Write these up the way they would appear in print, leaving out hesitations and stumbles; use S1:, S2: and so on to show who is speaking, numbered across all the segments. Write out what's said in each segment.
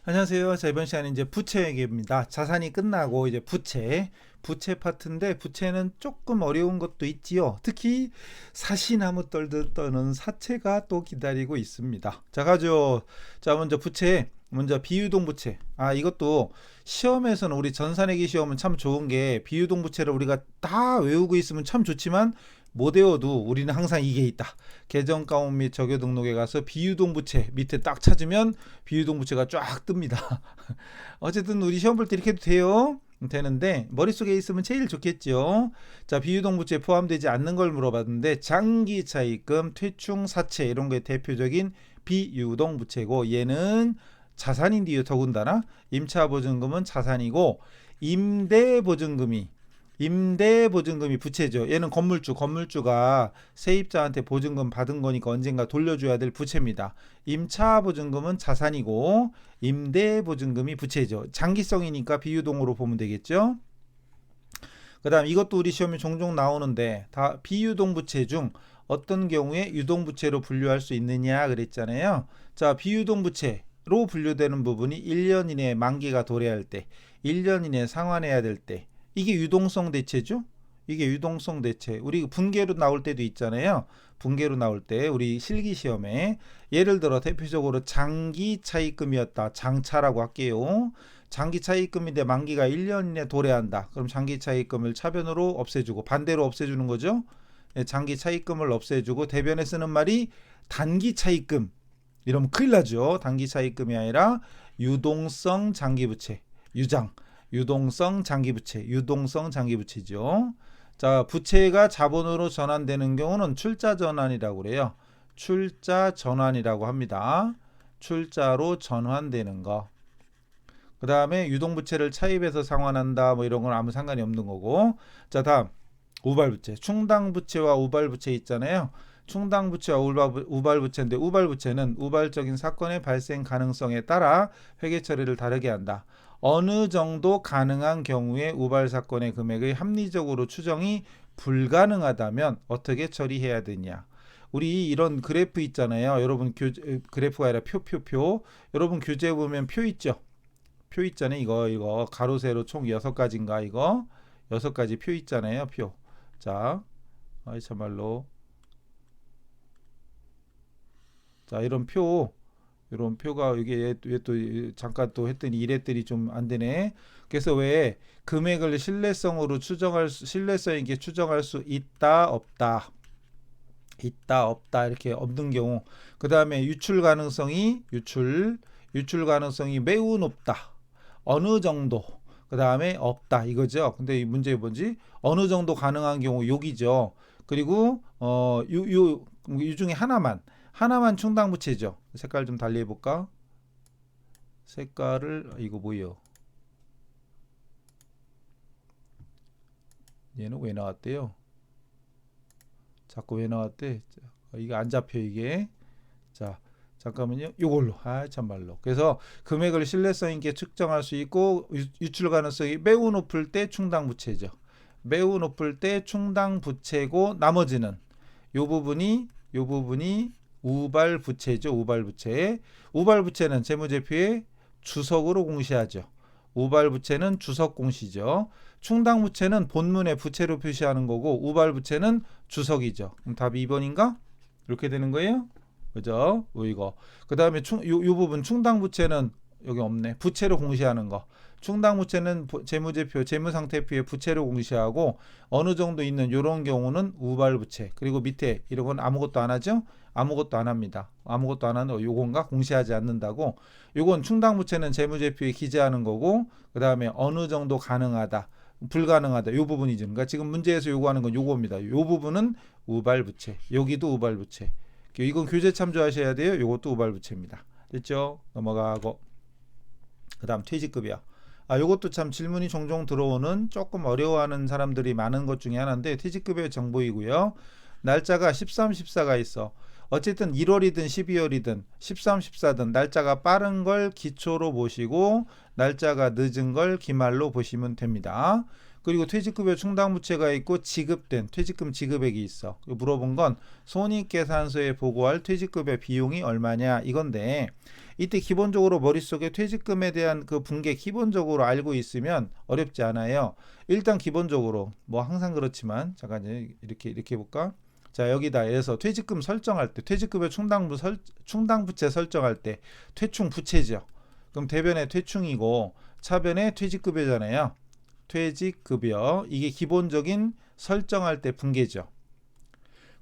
S1: 안녕하세요. 자, 이번 시간은 이제 부채 얘기입니다. 자산이 끝나고 이제 부채 파트인데 부채는 조금 어려운 것도 있지요. 특히 사시나무 떨듯 떠는 사채가 또 기다리고 있습니다. 자, 가죠. 자, 먼저 부채. 먼저 비유동 부채. 이것도 시험에서는 우리 전산회계 시험은 참 좋은 게 비유동 부채를 우리가 다 외우고 있으면 참 좋지만 못 외워도 우리는 항상 이게 있다. 계정 가운 및 적요 등록에 가서 비유동 부채 밑에 딱 찾으면 비유동 부채가 쫙 뜹니다. 어쨌든 우리 시험 볼 때 이렇게 해도 돼요. 되는데 머릿속에 있으면 제일 좋겠죠. 자, 비유동 부채에 포함되지 않는 걸 물어봤는데 장기 차입금, 퇴충, 사채 이런 게 대표적인 비유동 부채고 얘는 자산인데요. 더군다나 임차보증금은 자산이고 임대보증금이 부채죠. 얘는 건물주가 세입자한테 보증금 받은 거니까 언젠가 돌려줘야 될 부채입니다. 임차보증금은 자산이고 임대보증금이 부채죠. 장기성이니까 비유동으로 보면 되겠죠. 그 다음 이것도 우리 시험에 종종 나오는데 다 비유동 부채 중 어떤 경우에 유동부채로 분류할 수 있느냐 그랬잖아요. 자, 비유동 부채로 분류되는 부분이 1년 이내에 만기가 도래할 때, 1년 이내에 상환해야 될 때, 이게 유동성 대체죠. 이게 유동성 대체. 우리 분계로 나올 때도 있잖아요. 분계로 나올 때 우리 실기 시험에 예를 들어 대표적으로 장기 차입금이었다. 장차라고 할게요. 장기 차입금인데 만기가 1년 이내 도래한다. 그럼 장기 차입금을 차변으로 없애주고 반대로 없애주는 거죠. 장기 차입금을 없애주고 대변에 쓰는 말이 단기 차입금. 이러면 큰일 나죠. 단기 차입금이 아니라 유동성 장기부채. 유동성 장기부채죠. 자, 부채가 자본으로 전환되는 경우는 출자 전환이라고 그래요. 출자 전환이라고 합니다. 출자로 전환되는 거. 그 다음에 유동부채를 차입해서 상환한다 뭐 이런 건 아무 상관이 없는 거고. 자, 다음 우발부채. 충당부채와 우발부채 있잖아요. 충당부채와 우발부채인데 우발부채는 우발적인 사건의 발생 가능성에 따라 회계 처리를 다르게 한다. 어느 정도 가능한 경우에 우발 사건의 금액의 합리적으로 추정이 불가능하다면 어떻게 처리해야 되냐. 우리 이런 그래프 있잖아요. 여러분 그래프가 아니라 표. 여러분 교재 보면 표 있죠. 표 있잖아요. 이거 가로 세로 총 6가지인가 이거 6가지 표 있잖아요. 표. 자, 참말로. 자, 이런 표가 이게 왜 또 잠깐 또 했더니 이랬더니 좀 안 되네. 그래서 왜 금액을 신뢰성 있게 추정할 수 있다 없다 이렇게 없는 경우. 그다음에 유출 가능성이 매우 높다. 어느 정도. 그다음에 없다 이거죠. 근데 이 문제 뭔지 어느 정도 가능한 경우 여기죠. 그리고 이 중에 하나만 충당부채죠. 색깔 좀 달리 해볼까? 색깔을 이거 뭐예요? 얘는 왜 나왔대요? 자꾸 왜 나왔대? 이게 안 잡혀 이게. 자, 잠깐만요. 이걸로 참말로. 그래서 금액을 신뢰성 있게 측정할 수 있고 유출 가능성이 매우 높을 때 충당부채죠. 매우 높을 때 충당부채고 나머지는 요 부분이 우발부채죠. 우발부채는 재무제표에 주석으로 공시하죠. 우발부채는 주석 공시죠. 충당부채는 본문에 부채로 표시하는 거고 우발부채는 주석이죠. 그럼 답이 2번인가? 이렇게 되는 거예요. 그죠? 이거. 그 다음에 요 부분 충당부채는 여기 없네. 부채로 공시하는 거. 충당부채는 재무제표, 재무상태표에 부채로 공시하고 어느 정도 있는 이런 경우는 우발부채. 그리고 밑에 이런 건 아무것도 안 하죠? 아무것도 안 합니다. 아무것도 안 하는 요건가 공시하지 않는다고. 요건 충당부채는 재무제표에 기재하는 거고 그 다음에 어느 정도 가능하다. 불가능하다. 요 부분이죠. 그러니까 지금 문제에서 요구하는 건 요겁니다. 요 부분은 우발부채. 여기도 우발부채. 이건 교재 참조하셔야 돼요. 요것도 우발부채입니다. 됐죠? 넘어가고. 그 다음 퇴직급이야. 요것도 참 질문이 종종 들어오는 조금 어려워하는 사람들이 많은 것 중에 하나인데 퇴직급여의 정보이고요. 날짜가 13, 14가 있어. 어쨌든 1월이든 12월이든 13, 14든 날짜가 빠른 걸 기초로 보시고 날짜가 늦은 걸 기말로 보시면 됩니다. 그리고 퇴직급여 충당부채가 있고 지급된 퇴직금 지급액이 있어. 물어본 건 손익계산서에 보고할 퇴직급여 비용이 얼마냐 이건데 이때 기본적으로 머릿속에 퇴직금에 대한 그 분계 기본적으로 알고 있으면 어렵지 않아요. 일단 기본적으로 뭐 항상 그렇지만 잠깐 이렇게 해볼까? 자, 여기다 해서 퇴직금 설정할 때 퇴직급여 충당부채 설정할 때 퇴충 부채죠. 그럼 대변의 퇴충이고 차변의 퇴직급여잖아요. 퇴직급여 이게 기본적인 설정할 때 분계죠.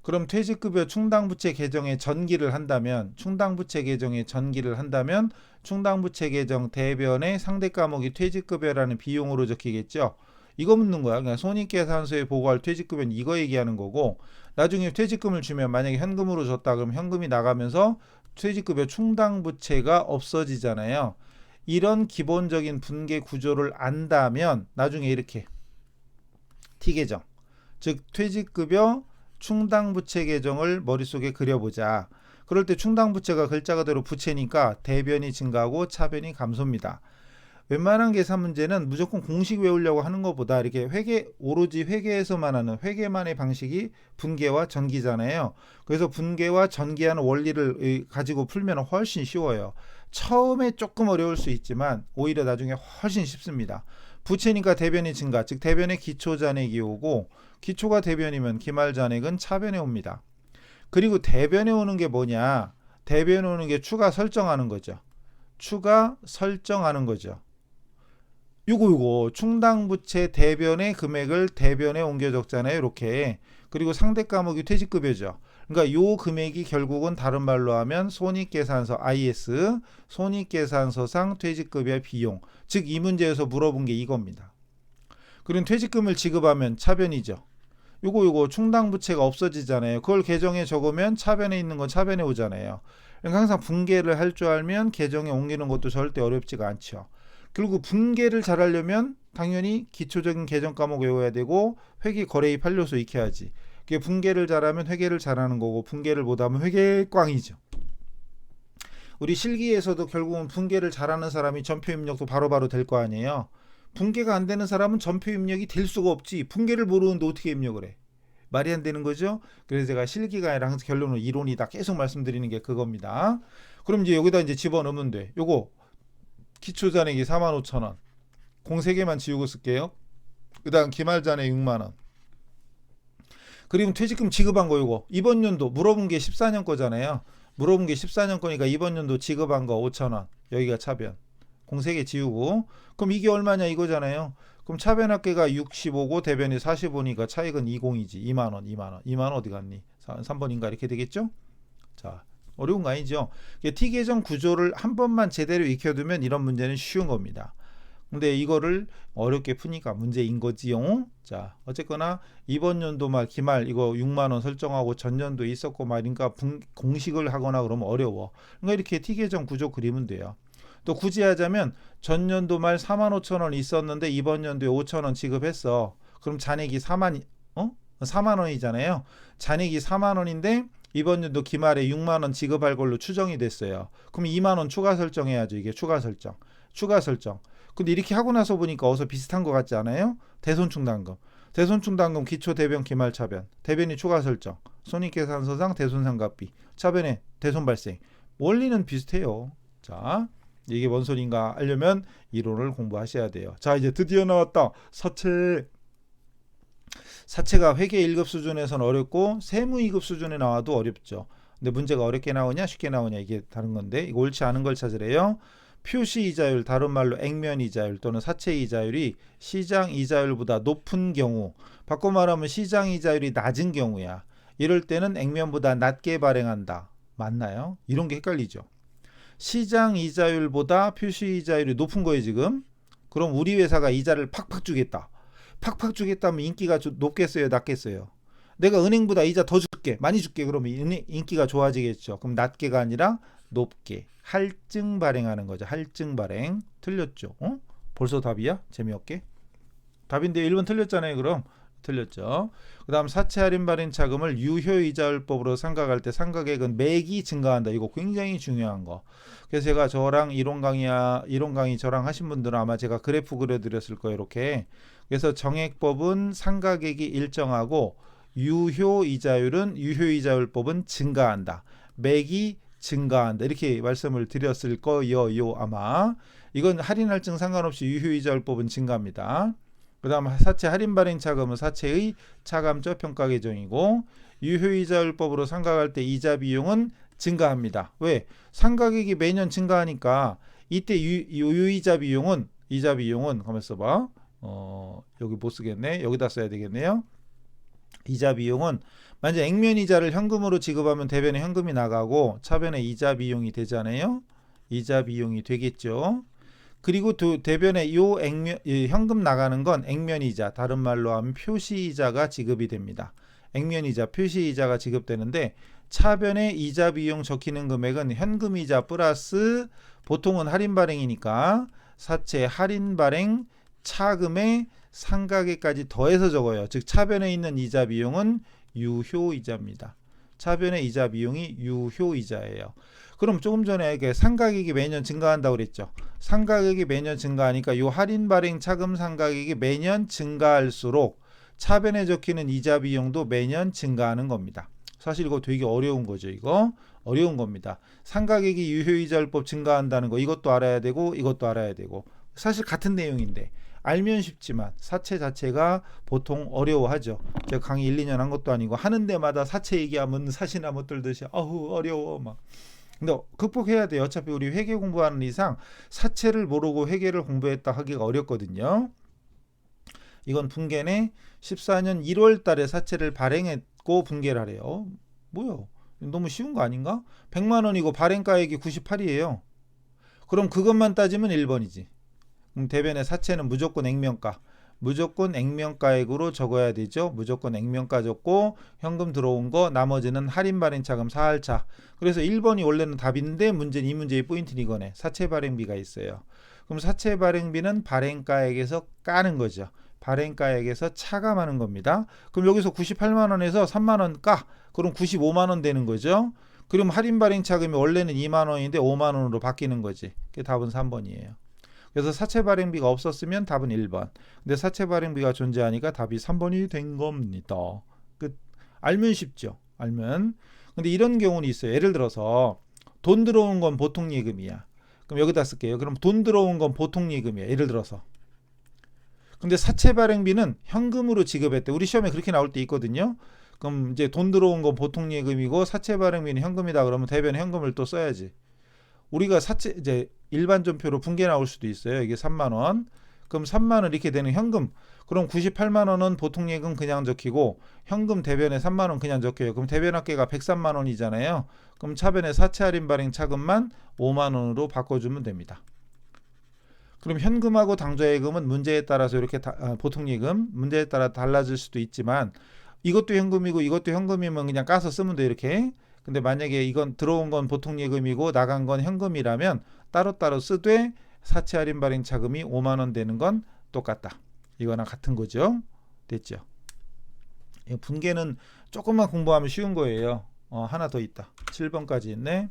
S1: 그럼 퇴직급여 충당부채 계정에 전기를 한다면 충당부채 계정에 전기를 한다면 충당부채 계정 대변의 상대 과목이 퇴직급여라는 비용으로 적히겠죠. 이거 묻는 거야. 그냥 손익계산서에 보고할 퇴직급여는 이거 얘기하는 거고 나중에 퇴직금을 주면 만약에 현금으로 줬다 그러면 현금이 나가면서 퇴직급여 충당부채가 없어지잖아요. 이런 기본적인 분계 구조를 안다면 나중에 이렇게 T계정 즉 퇴직급여 충당부채 계정을 머릿속에 그려보자. 그럴 때 충당부채가 글자 그대로 부채니까 대변이 증가하고 차변이 감소입니다. 웬만한 계산 문제는 무조건 공식 외우려고 하는 것보다 이렇게 오로지 회계에서만 하는 회계만의 방식이 분계와 전기잖아요. 그래서 분계와 전기하는 원리를 가지고 풀면 훨씬 쉬워요. 처음에 조금 어려울 수 있지만 오히려 나중에 훨씬 쉽습니다. 부채니까 대변이 증가, 즉 대변의 기초 잔액이 오고 기초가 대변이면 기말 잔액은 차변에 옵니다. 그리고 대변에 오는 게 뭐냐? 대변에 오는 게 추가 설정하는 거죠. 추가 설정하는 거죠. 요거 충당부채 대변의 금액을 대변에 옮겨 적잖아요. 이렇게. 그리고 상대 과목이 퇴직급여죠. 그러니까 요 금액이 결국은 다른 말로 하면 손익계산서 IS 손익계산서상 퇴직급여 비용. 즉 이 문제에서 물어본 게 이겁니다. 그럼 퇴직금을 지급하면 차변이죠. 요거 충당부채가 없어지잖아요. 그걸 계정에 적으면 차변에 있는 건 차변에 오잖아요. 그러니까 항상 분계를 할 줄 알면 계정에 옮기는 것도 절대 어렵지가 않죠. 그리고 분계를 잘하려면 당연히 기초적인 계정 과목 외워야 되고 회계 거래입 판료소 익혀야지. 분계를 잘하면 회계를 잘하는 거고 분계를 못하면 회계꽝이죠. 우리 실기에서도 결국은 분계를 잘하는 사람이 전표 입력도 바로바로 될 거 아니에요. 분계가 안 되는 사람은 전표 입력이 될 수가 없지. 분계를 모르는데 어떻게 입력을 해? 말이 안 되는 거죠. 그래서 제가 실기가 아니라 항상 결론은 이론이다 계속 말씀드리는 게 그겁니다. 그럼 이제 여기다 이제 집어넣으면 돼. 요거 기초잔액이 45,000원 공 3개만 지우고 쓸게요. 그 다음 기말잔액 6만원. 그리고 퇴직금 지급한 거 요거 이번 연도 물어본 게 14년 거잖아요. 물어본 게 14년 거니까 이번 연도 지급한 거 5,000원. 여기가 차변. 공 3개 지우고 그럼 이게 얼마냐 이거잖아요. 그럼 차변 합계가 65고 대변이 45니까 차익은 20이지. 2만원 2만원 어디 갔니? 3번인가 이렇게 되겠죠. 자 어려운 거 아니죠. T계정 구조를 한 번만 제대로 익혀두면 이런 문제는 쉬운 겁니다. 근데 이거를 어렵게 푸니까 문제인 거지요. 자 어쨌거나 이번 연도 말 기말 이거 6만원 설정하고 전년도에 있었고 말인가 공식을 하거나 그러면 어려워. 그러니까 이렇게 T계정 구조 그리면 돼요. 또 굳이 하자면 전년도 말 45,000원 있었는데 이번 연도에 5,000원 지급했어. 그럼 잔액이 4만원이잖아요. 잔액이 4만원인데 이번 연도 기말에 6만원 지급할 걸로 추정이 됐어요. 그럼 2만원 추가 설정해야죠. 이게 추가 설정. 근데 이렇게 하고 나서 보니까 어서 비슷한 것 같지 않아요? 대손충당금 기초 대변 기말 차변 대변이 추가 설정 손익계산서상 대손상각비 차변에 대손 발생 원리는 비슷해요. 자 이게 뭔 소린가 알려면 이론을 공부하셔야 돼요. 자 이제 드디어 나왔다. 사채가 회계 1급 수준에서는 어렵고 세무 2급 수준에 나와도 어렵죠. 근데 문제가 어렵게 나오냐 쉽게 나오냐 이게 다른 건데 이거 옳지 않은 걸 찾으래요. 표시 이자율 다른 말로 액면 이자율 또는 사채 이자율이 시장 이자율보다 높은 경우 바꿔 말하면 시장 이자율이 낮은 경우야. 이럴 때는 액면보다 낮게 발행한다. 맞나요? 이런 게 헷갈리죠. 시장 이자율보다 표시 이자율이 높은 거예요 지금. 그럼 우리 회사가 이자를 팍팍 주겠다. 팍팍 주겠다면 인기가 높겠어요 낮겠어요? 내가 은행보다 이자 더 줄게 많이 줄게 그러면 인기가 좋아지겠죠. 그럼 낮게가 아니라 높게 할증 발행하는 거죠. 할증 발행. 틀렸죠. 벌써 답이야? 재미없게. 답인데 1번 틀렸잖아요. 그럼 틀렸죠. 그 다음 사채 할인 발행 차금을 유효이자율법으로 상각할 때 상각액은 매기 증가한다. 이거 굉장히 중요한 거. 그래서 제가 저랑 이론 강의 저랑 하신 분들은 아마 제가 그래프 그려드렸을 거예요. 이렇게. 그래서 정액법은 상각액이 일정하고 유효이자율법은 증가한다. 매기 증가한다. 이렇게 말씀을 드렸을 거예요. 아마 이건 할인할증 상관없이 유효이자율법은 증가합니다. 그 다음 사채 할인 발행 차금은 사채의 차감적 평가 계정이고 유효이자율법으로 상각할 때 이자 비용은 증가합니다. 왜? 상가격이 매년 증가하니까 이때 유효이자 비용은 가만 써봐. 여기 못 쓰겠네. 여기다 써야 되겠네요. 이자 비용은 만약 액면 이자를 현금으로 지급하면 대변에 현금이 나가고 차변에 이자 비용이 되잖아요. 이자 비용이 되겠죠. 그리고 대변에 현금 나가는 건 액면이자, 다른 말로 하면 표시이자가 지급이 됩니다. 액면이자, 표시이자가 지급되는데 차변에 이자 비용 적히는 금액은 현금이자 플러스 보통은 할인 발행이니까 사채 할인 발행 차금의 상가계까지 더해서 적어요. 즉 차변에 있는 이자 비용은 유효이자입니다. 차변의 이자 비용이 유효이자예요. 그럼 조금 전에 상가격이 매년 증가한다고 그랬죠. 상가격이 매년 증가하니까 이 할인 발행 차금 상가격이 매년 증가할수록 차변에 적히는 이자 비용도 매년 증가하는 겁니다. 사실 이거 되게 어려운 거죠. 이거 어려운 겁니다. 상가격이 유효이자율법 증가한다는 거 이것도 알아야 되고 이것도 알아야 되고 사실 같은 내용인데 알면 쉽지만 사채 자체가 보통 어려워하죠. 제가 강의 1, 2년 한 것도 아니고 하는 데마다 사채 얘기하면 사시나 못 들듯이 아우 어려워 막. 근데 극복해야 돼요. 어차피 우리 회계 공부하는 이상 사채를 모르고 회계를 공부했다 하기가 어렵거든요. 이건 분계네 14년 1월 달에 사채를 발행했고 분계를 하래요. 뭐요? 너무 쉬운 거 아닌가? 100만 원이고 발행가액이 98이에요. 그럼 그것만 따지면 1번이지. 그럼 대변의 사채는 무조건 액면가. 무조건 액면가액으로 적어야 되죠. 무조건 액면가 적고 현금 들어온 거 나머지는 할인 발행 차금 사할차. 그래서 1번이 원래는 답인데 문제는 이 문제의 포인트는 이거네. 사채 발행비가 있어요. 그럼 사채 발행비는 발행가액에서 까는 거죠. 발행가액에서 차감하는 겁니다. 그럼 여기서 98만 원에서 3만 원 까. 그럼 95만 원 되는 거죠. 그럼 할인 발행 차금이 원래는 2만 원인데 5만 원으로 바뀌는 거지. 그게 답은 3번이에요. 그래서 사채 발행비가 없었으면 답은 1번. 근데 사채 발행비가 존재하니까 답이 3번이 된 겁니다. 끝. 알면 쉽죠. 알면. 근데 이런 경우는 있어요. 예를 들어서 돈 들어온 건 보통 예금이야. 그럼 여기다 쓸게요. 그럼 돈 들어온 건 보통 예금이야. 예를 들어서. 근데 사채 발행비는 현금으로 지급했대. 우리 시험에 그렇게 나올 때 있거든요. 그럼 이제 돈 들어온 건 보통 예금이고 사채 발행비는 현금이다. 그러면 대변에 현금을 또 써야지. 우리가 사채 이제 일반 전표로 분계 나올 수도 있어요. 이게 3만 원. 그럼 3만 원 이렇게 되는 현금. 그럼 98만 원은 보통 예금 그냥 적히고 현금 대변에 3만 원 그냥 적혀요. 그럼 대변 합계가 103만 원이잖아요. 그럼 차변에 사채 할인 발행 차금만 5만 원으로 바꿔주면 됩니다. 그럼 현금하고 당좌예금은 문제에 따라서 이렇게 보통 예금 문제에 따라 달라질 수도 있지만 이것도 현금이고 이것도 현금이면 그냥 까서 쓰면 돼 이렇게. 근데 만약에 이건 들어온 건 보통 예금이고 나간 건 현금이라면 따로따로 쓰되 사채 할인 발행 차금이 5만 원 되는 건 똑같다. 이거랑 같은 거죠. 됐죠? 분계는 조금만 공부하면 쉬운 거예요. 하나 더 있다. 7번까지 있네.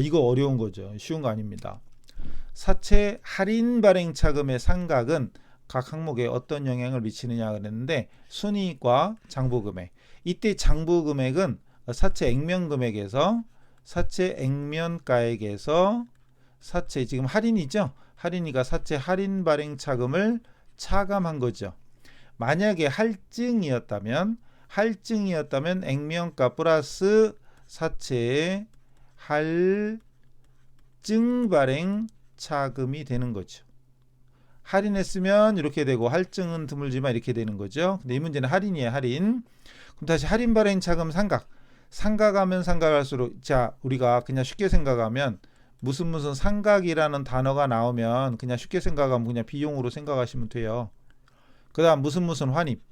S1: 이거 어려운 거죠. 쉬운 거 아닙니다. 사채 할인 발행 차금의 상각은 각 항목에 어떤 영향을 미치느냐 그랬는데 순이익과 장부금액. 이때 장부금액은 사채 액면 금액에서 사채 액면가액에서 사채 지금 할인이죠. 할인이가 사채 할인 발행 차금을 차감한 거죠. 만약에 할증이었다면 액면가 플러스 사채 할증 발행 차금이 되는 거죠. 할인했으면 이렇게 되고 할증은 드물지만 이렇게 되는 거죠. 근데 이 문제는 할인이에요. 할인. 그럼 다시 할인 발행 차금 상각. 상각하면 상각할수록 자 우리가 그냥 쉽게 생각하면 무슨 상각이라는 단어가 나오면 그냥 쉽게 생각하면 그냥 비용으로 생각하시면 돼요. 그 다음 무슨 환입.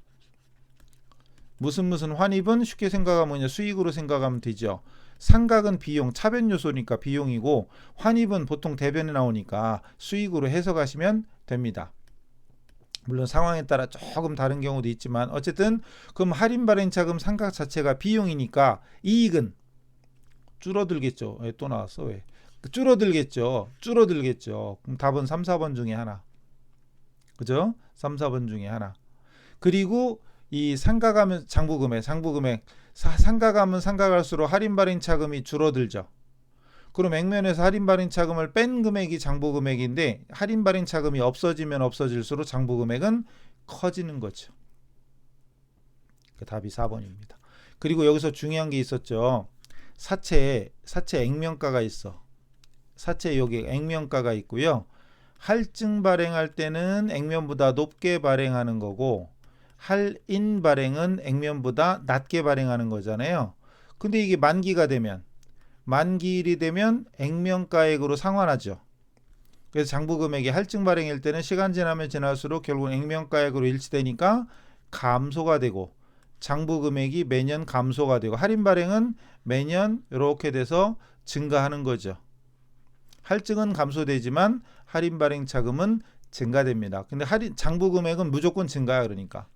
S1: 무슨 환입은 쉽게 생각하면 그냥 수익으로 생각하면 되죠. 상각은 비용, 차변 요소니까 비용이고 환입은 보통 대변에 나오니까 수익으로 해석하시면 됩니다. 물론 상황에 따라 조금 다른 경우도 있지만 어쨌든 그럼 할인 발행 차금 상각 자체가 비용이니까 이익은 줄어들겠죠. 또 나왔어. 왜? 줄어들겠죠. 그럼 답은 3, 4번 중에 하나. 그죠? 3, 4번 중에 하나. 그리고 이 상각하면 장부금액 상각하면 상각할수록 할인 발행 차금이 줄어들죠. 그럼 액면에서 할인 발행 차금을 뺀 금액이 장부 금액인데 할인 발행 차금이 없어지면 없어질수록 장부 금액은 커지는 거죠. 그 답이 4번입니다. 그리고 여기서 중요한 게 있었죠. 사채 액면가가 있어. 사채 여기 액면가가 있고요. 할증 발행할 때는 액면보다 높게 발행하는 거고 할인 발행은 액면보다 낮게 발행하는 거잖아요. 근데 이게 만기일이 되면 액면가액으로 상환하죠. 그래서 장부 금액이 할증 발행일 때는 시간 지나면 지날수록 결국은 액면가액으로 일치되니까 감소가 되고 장부 금액이 매년 감소가 되고 할인 발행은 매년 이렇게 돼서 증가하는 거죠. 할증은 감소되지만 할인 발행 차금은 증가됩니다. 근데 장부 금액은 무조건 증가야. 그러니까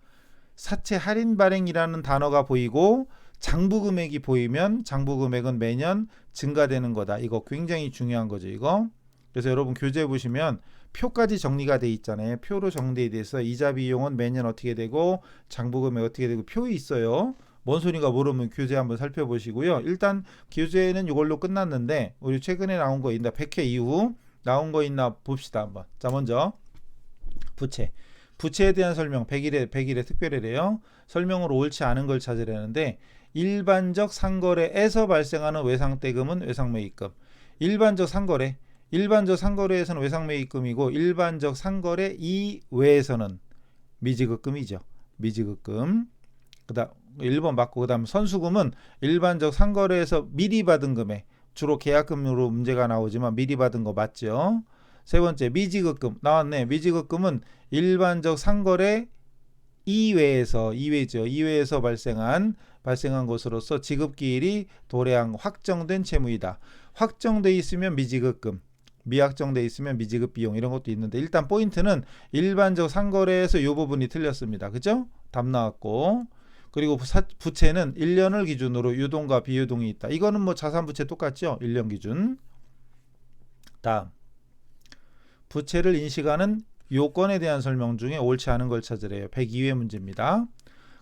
S1: 사채 할인 발행이라는 단어가 보이고 장부 금액이 보이면 장부 금액은 매년 증가되는 거다. 이거 굉장히 중요한 거죠. 이거. 그래서 여러분 교재 보시면 표까지 정리가 돼 있잖아요. 표로 정리돼 있어서 이자 비용은 매년 어떻게 되고 장부 금액 어떻게 되고 표에 있어요. 뭔 소리가 모르면 교재 한번 살펴보시고요. 일단 교재는 이걸로 끝났는데 우리 최근에 나온 거 있나 100회 이후 나온 거 있나 봅시다 한번. 자, 먼저 부채에 대한 설명 100일의 특별회래요. 설명으로 옳지 않은 걸 찾으려는데 일반적 상거래에서 발생하는 외상대금은 외상매입금. 일반적 상거래에서는 외상매입금이고 일반적 상거래 이외에서는 미지급금이죠. 미지급금. 그다음 1번 맞고 그다음 선수금은 일반적 상거래에서 미리 받은 금액. 주로 계약금으로 문제가 나오지만 미리 받은 거 맞죠? 세 번째 미지급금 나왔네. 미지급금은 일반적 상거래 이외에서 발생한 것으로서 지급기일이 도래한 확정된 채무이다. 확정돼 있으면 미지급금, 미확정돼 있으면 미지급 비용 이런 것도 있는데 일단 포인트는 일반적 상거래에서 이 부분이 틀렸습니다. 그죠? 답 나왔고 그리고 부채는 1년을 기준으로 유동과 비유동이 있다. 이거는 뭐 자산부채 똑같죠? 1년 기준. 다음 부채를 인식하는 요건에 대한 설명 중에 옳지 않은 걸 찾으래요. 102회 문제입니다.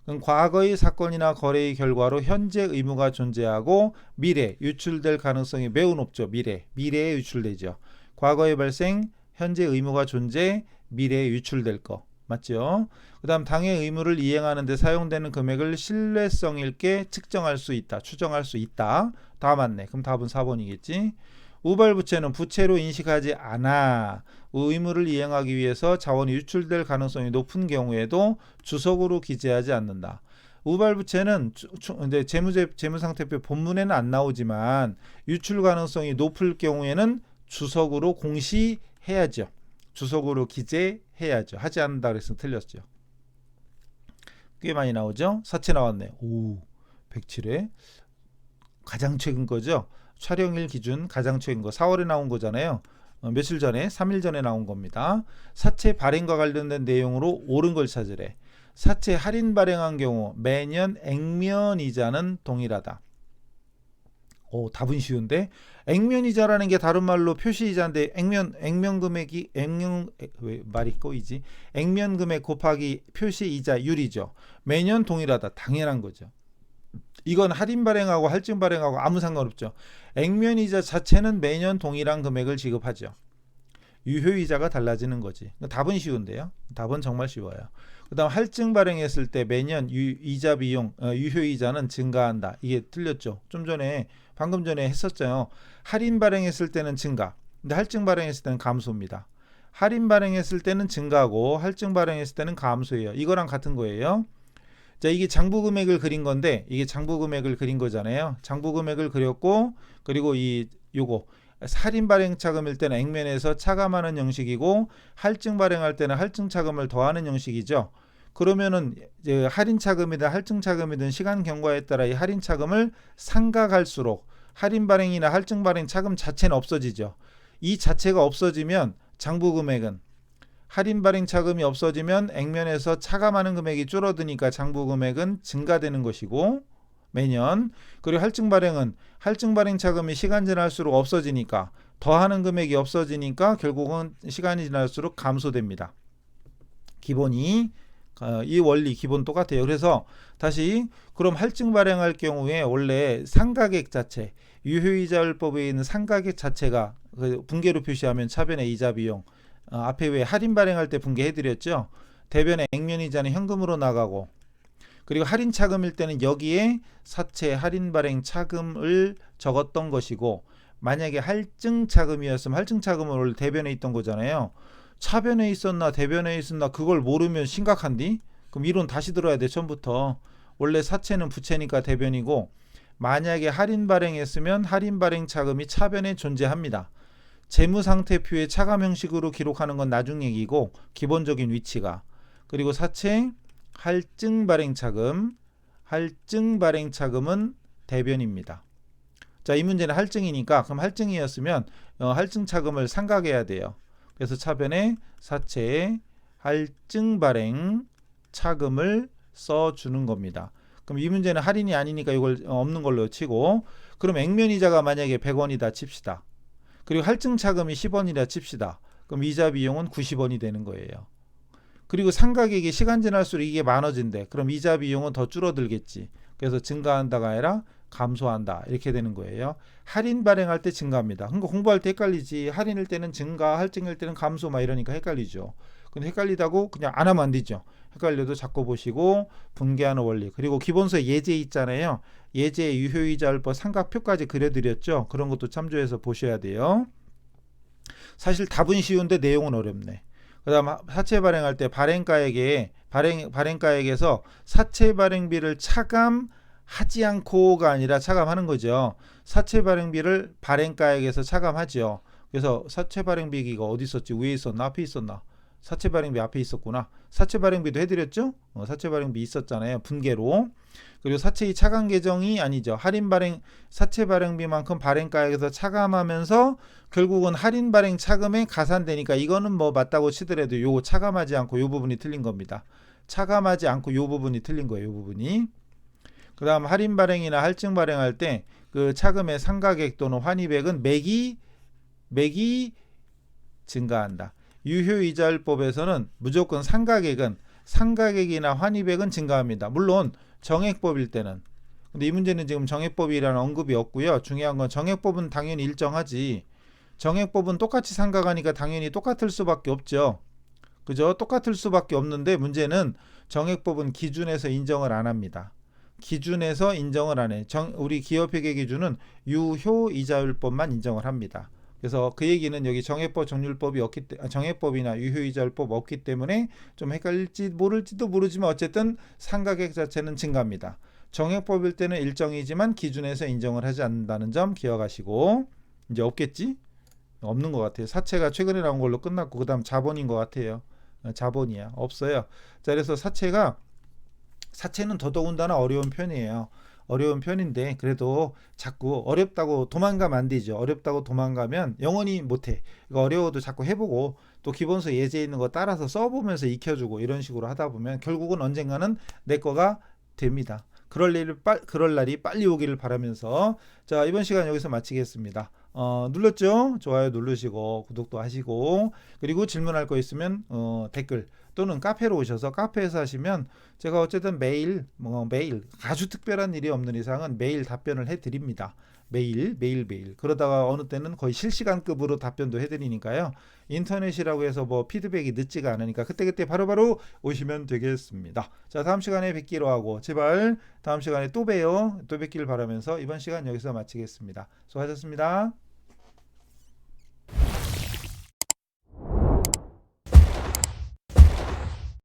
S1: 그럼 과거의 사건이나 거래의 결과로 현재 의무가 존재하고 미래 유출될 가능성이 매우 높죠. 미래에 유출되죠. 과거의 발생, 현재 의무가 존재, 미래에 유출될 거. 맞죠? 그 다음 당해 의무를 이행하는 데 사용되는 금액을 신뢰성 있게 측정할 수 있다. 추정할 수 있다. 다 맞네. 그럼 답은 4번이겠지. 우발부채는 부채로 인식하지 않아 의무를 이행하기 위해서 자원이 유출될 가능성이 높은 경우에도 주석으로 기재하지 않는다. 우발부채는 재무상태표 본문에는 안 나오지만 유출 가능성이 높을 경우에는 주석으로 공시해야죠. 주석으로 기재해야죠. 하지 않는다 그래서 틀렸죠. 꽤 많이 나오죠. 사채 나왔네. 오, 107회 가장 최근 거죠. 촬영일 기준 가장 최근 거 4월에 나온 거잖아요. 며칠 전에 3일 전에 나온 겁니다. 사채 발행과 관련된 내용으로 옳은 걸 찾으래. 사채 할인 발행한 경우 매년 액면이자는 동일하다. 오, 답은 쉬운데 액면이자라는 게 다른 말로 표시이자인데 액면 금액이 왜 말이 꼬이지? 액면 금액 곱하기 표시이자율이죠. 매년 동일하다. 당연한 거죠. 이건 할인 발행하고 할증 발행하고 아무 상관없죠. 액면이자 자체는 매년 동일한 금액을 지급하죠. 유효이자가 달라지는 거지. 답은 쉬운데요. 답은 정말 쉬워요. 그 다음 할증 발행했을 때 매년 이자 비용 유효이자는 증가한다. 이게 틀렸죠. 방금 전에 했었죠. 할인 발행했을 때는 증가. 근데 할증 발행했을 때는 감소입니다. 할인 발행했을 때는 증가하고 할증 발행했을 때는 감소예요. 이거랑 같은 거예요. 자, 이게 장부 금액을 그린 건데 이게 장부 금액을 그린 거잖아요. 장부 금액을 그렸고 그리고 요거 할인 발행 차금일 때는 액면에서 차감하는 형식이고 할증 발행할 때는 할증 차금을 더하는 형식이죠. 그러면은 이제 할인 차금이든 할증 차금이든 시간 경과에 따라 이 할인 차금을 상각할수록 할인 발행이나 할증 발행 차금 자체는 없어지죠. 이 자체가 없어지면 장부 금액은 할인 발행 차금이 없어지면 액면에서 차감하는 금액이 줄어드니까 장부 금액은 증가되는 것이고 매년 그리고 할증 발행은 할증 발행 차금이 시간 지날수록 없어지니까 더하는 금액이 없어지니까 결국은 시간이 지날수록 감소됩니다. 기본이 이 원리 기본 똑같아요. 그래서 다시 그럼 할증 발행할 경우에 원래 상가액 자체 유효이자율법에 있는 상가액 자체가 분계로 표시하면 차변의 이자 비용, 앞에 왜 할인 발행할 때 분계해드렸죠. 대변의 액면이자는 현금으로 나가고, 그리고 할인 차금일 때는 여기에 사채 할인 발행 차금을 적었던 것이고, 만약에 할증 차금이었으면 할증 차금은 원래 대변에 있던 거잖아요. 차변에 있었나 대변에 있었나 그걸 모르면 심각한디? 그럼 이론 다시 들어야 돼. 처음부터. 원래 사채는 부채니까 대변이고, 만약에 할인 발행했으면 할인 발행 차금이 차변에 존재합니다. 재무상태표에 차감 형식으로 기록하는 건 나중 얘기고, 기본적인 위치가. 그리고 사채 할증 발행 차금, 할증 발행 차금은 대변입니다. 자, 이 문제는 할증이니까, 그럼 할증이었으면 할증 차금을 상각해야 돼요. 그래서 차변에 사채 할증 발행 차금을 써주는 겁니다. 그럼 이 문제는 할인이 아니니까 이걸 없는 걸로 치고, 그럼 액면이자가 만약에 100원이다 칩시다. 그리고 할증 차금이 10원이다 칩시다. 그럼 이자 비용은 90원이 되는 거예요. 그리고 상가액이 시간 지날수록 이게 많아진대. 그럼 이자 비용은 더 줄어들겠지. 그래서 증가한다가 아니라 감소한다. 이렇게 되는 거예요. 할인 발행할 때 증가합니다. 그러니까 공부할 때 헷갈리지. 할인일 때는 증가, 할증일 때는 감소 막 이러니까 헷갈리죠. 근데 헷갈리다고 그냥 안 하면 안 되죠. 헷갈려도 자꾸 보시고 분계하는 원리. 그리고 기본서에 예제 있잖아요. 예제 유효이자율법 삼각표까지 그려드렸죠. 그런 것도 참조해서 보셔야 돼요. 사실 답은 쉬운데 내용은 어렵네. 그 다음 사채 발행할 때 발행가액에서 사채 발행비를 차감하지 않고가 아니라 차감하는 거죠. 사채 발행비를 발행가액에서 차감하죠. 그래서 사채 발행비가 어디 있었지? 위에 있었나? 앞에 있었나? 사채 발행비 앞에 있었구나. 사채 발행비도 해드렸죠? 사채 발행비 있었잖아요. 분계로. 그리고 사채의 차감 계정이 아니죠. 할인 발행 사채 발행비만큼 발행가액에서 차감하면서 결국은 할인 발행 차금에 가산되니까 이거는 뭐 맞다고 치더라도 요거 차감하지 않고 요 부분이 틀린 겁니다. 차감하지 않고 요 부분이 틀린 거예요. 요 부분이. 그다음 할인 발행이나 할증 발행할 때 그 차금의 상가액 또는 환입액은 매기 증가한다. 유효이자율법에서는 무조건 상가액이나 환입액은 증가합니다. 물론 정액법일 때는. 근데 이 문제는 지금 정액법이라는 언급이 없고요. 중요한 건 정액법은 당연히 일정하지. 정액법은 똑같이 상각하니까 당연히 똑같을 수밖에 없죠. 그죠? 똑같을 수밖에 없는데 문제는 정액법은 기준에서 인정을 안 합니다. 기준에서 인정을 안 해. 우리 기업회계 기준은 유효이자율법만 인정을 합니다. 그래서 그 얘기는 여기 정액법 정률법이 없기 때문에 정액법이나 유효이자율법 없기 때문에 좀 헷갈릴지 모를지도 모르지만 어쨌든 상가액 자체는 증가합니다. 정액법일 때는 일정이지만 기준에서 인정을 하지 않는다는 점 기억하시고, 이제 없겠지? 없는 것 같아요. 사채가 최근에 나온 걸로 끝났고 그 다음 자본인 것 같아요. 자본이야. 없어요. 자, 그래서 사채는 더더군다나 어려운 편이에요. 어려운 편인데 그래도 자꾸 어렵다고 도망가면 안 되죠. 어렵다고 도망가면 영원히 못해. 이거 어려워도 자꾸 해보고 또 기본서 예제 있는 거 따라서 써보면서 익혀주고 이런 식으로 하다 보면 결국은 언젠가는 내 거가 됩니다. 그럴 날이 빨리 오기를 바라면서, 자, 이번 시간 여기서 마치겠습니다. 눌렀죠? 좋아요 누르시고 구독도 하시고, 그리고 질문할 거 있으면 댓글 또는 카페로 오셔서 카페에서 하시면 제가 어쨌든 매일 아주 특별한 일이 없는 이상은 매일 답변을 해드립니다. 매일. 그러다가 어느 때는 거의 실시간급으로 답변도 해드리니까요. 인터넷이라고 해서 뭐 피드백이 늦지가 않으니까 그때그때 바로바로 오시면 되겠습니다. 자, 다음 시간에 뵙기로 하고, 제발 다음 시간에 또 봬요. 또 뵙기를 바라면서 이번 시간 여기서 마치겠습니다. 수고하셨습니다.